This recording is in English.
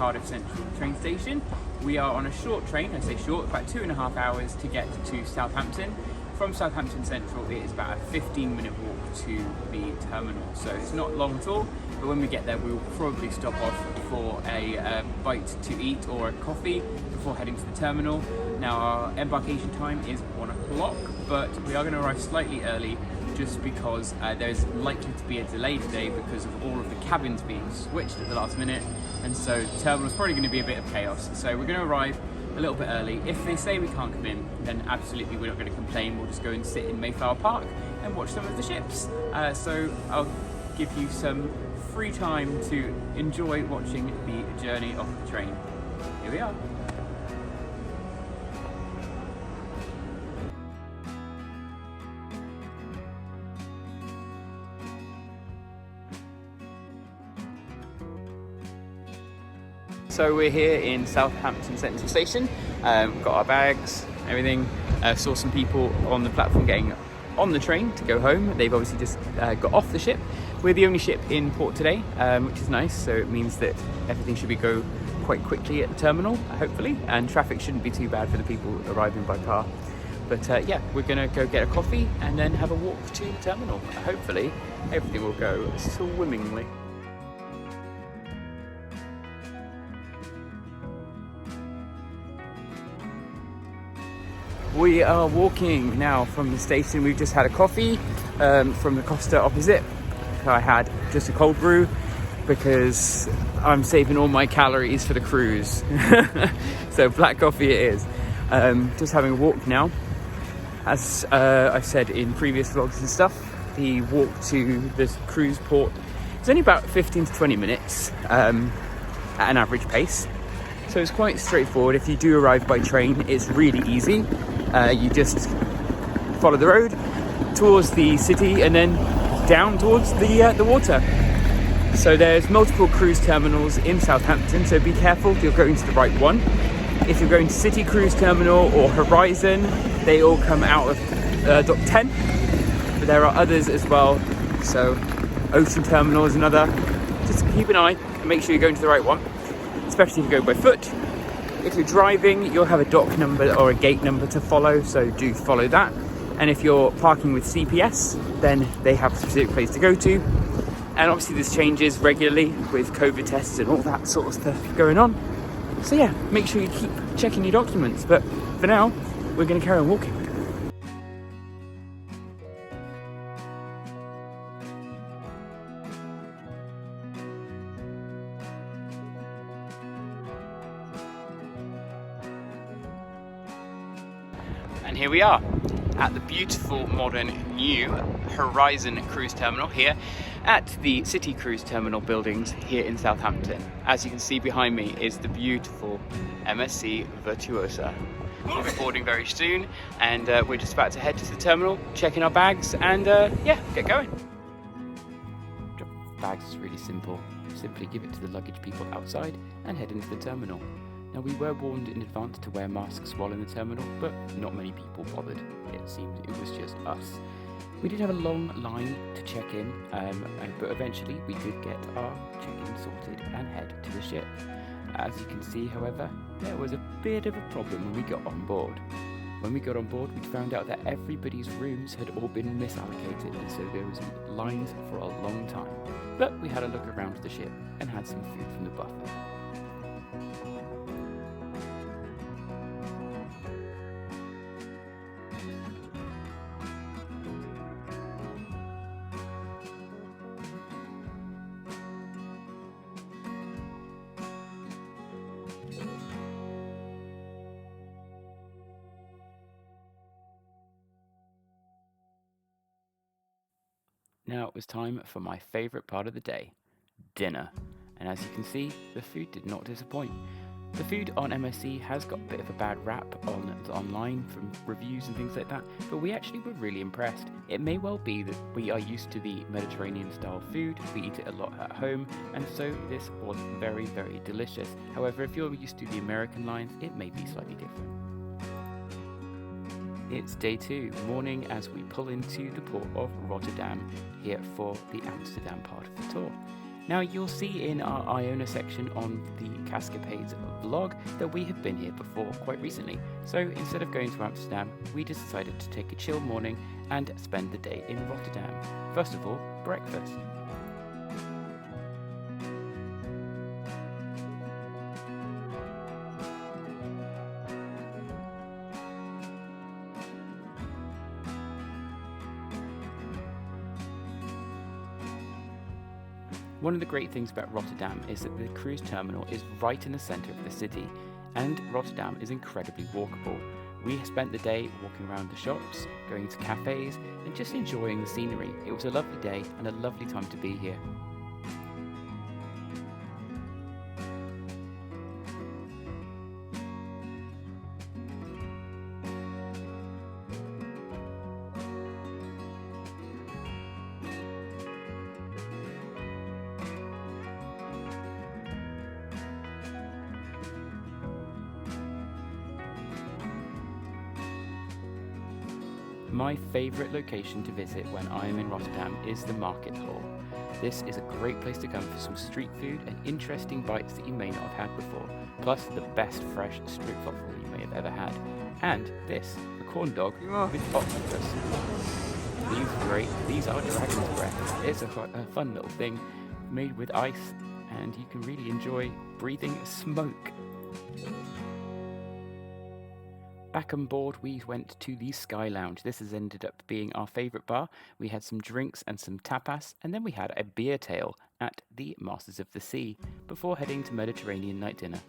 Cardiff Central train station. We are on a short train, I say short, about 2.5 hours to get to Southampton. From Southampton Central, it is about a 15-minute walk to the terminal, so it's not long at all. But when we get there, we will probably stop off for a bite to eat or a coffee before heading to the terminal. Now, our embarkation time is 1 o'clock, but we are going to arrive slightly early just because there's likely to be a delay today because of all of the cabins being switched at the last minute, and so the terminal is probably going to be a bit of chaos. So we're going to arrive a little bit early. If they say we can't come in, then absolutely we're not going to complain. We'll just go and sit in Mayflower Park and watch some of the ships. So I'll give you some free time to enjoy watching the journey of the train. Here we are. So we're here in Southampton Central Station. We've got our bags, everything. Saw some people on the platform getting on the train to go home. They've obviously just got off the ship. We're the only ship in port today, which is nice. So it means that everything should go quite quickly at the terminal, hopefully, and traffic shouldn't be too bad for the people arriving by car. But yeah, we're gonna go get a coffee and then have a walk to the terminal. Hopefully, everything will go swimmingly. We are walking now from the station. We've just had a coffee from the Costa opposite. I had just a cold brew because I'm saving all my calories for the cruise. So black coffee it is. Just having a walk now. As I said in previous vlogs and stuff, the walk to the cruise port is only about 15 to 20 minutes at an average pace. So it's quite straightforward. If you do arrive by train, it's really easy. You just follow the road towards the city and then down towards the water. So there's multiple cruise terminals in Southampton, so be careful if you're going to the right one. If you're going to City Cruise Terminal or Horizon, they all come out of Dock 10, but there are others as well. So Ocean Terminal is another. Just keep an eye and make sure you're going to the right one, especially if you go by foot. If you're driving, you'll have a dock number or a gate number to follow, so do follow that. And if you're parking with CPS, then they have a specific place to go to. And obviously this changes regularly with COVID tests and all that sort of stuff going on. So yeah, make sure you keep checking your documents. But for now, we're going to carry on walking. And here we are at the beautiful modern new Horizon Cruise Terminal here at the City Cruise Terminal buildings here in Southampton. As you can see behind me is the beautiful MSC Virtuosa. We'll be boarding very soon, and we're just about to head to the terminal, check in our bags, and yeah, get going. Drop bags is really simple. Simply give it to the luggage people outside and head into the terminal. Now, we were warned in advance to wear masks while in the terminal, but not many people bothered. It seemed it was just us. We did have a long line to check in, but eventually we did get our check-in sorted and head to the ship. As you can see, however, there was a bit of a problem when we got on board. When we got on board, we found out that everybody's rooms had all been misallocated, and so there was lines for a long time. But we had a look around the ship and had some food from the buffet. Now it was time for my favourite part of the day, dinner. And as you can see, the food did not disappoint. The food on MSC has got a bit of a bad rap online from reviews and things like that, but we actually were really impressed. It may well be that we are used to the Mediterranean style food, we eat it a lot at home, and so this was very, very delicious. However, if you're used to the American lines, it may be slightly different. It's day 2, morning, as we pull into the port of Rotterdam here for the Amsterdam part of the tour. Now you'll see in our Iona section on the Cascapades vlog that we have been here before quite recently. So instead of going to Amsterdam, we decided to take a chill morning and spend the day in Rotterdam. First of all, breakfast. One of the great things about Rotterdam is that the cruise terminal is right in the centre of the city, and Rotterdam is incredibly walkable. We spent the day walking around the shops, going to cafes, and just enjoying the scenery. It was a lovely day and a lovely time to be here. My favourite location to visit when I am in Rotterdam is the market hall. This is a great place to come for some street food and interesting bites that you may not have had before, plus the best fresh stroopwafel you may have ever had. And this, a corn dog with octopus. These are dragon's breath. It's a fun little thing made with ice, and you can really enjoy breathing smoke. Back on board, we went to the Sky Lounge. This has ended up being our favourite bar. We had some drinks and some tapas, and then we had a beer tail at the Masters of the Sea before heading to Mediterranean night dinner.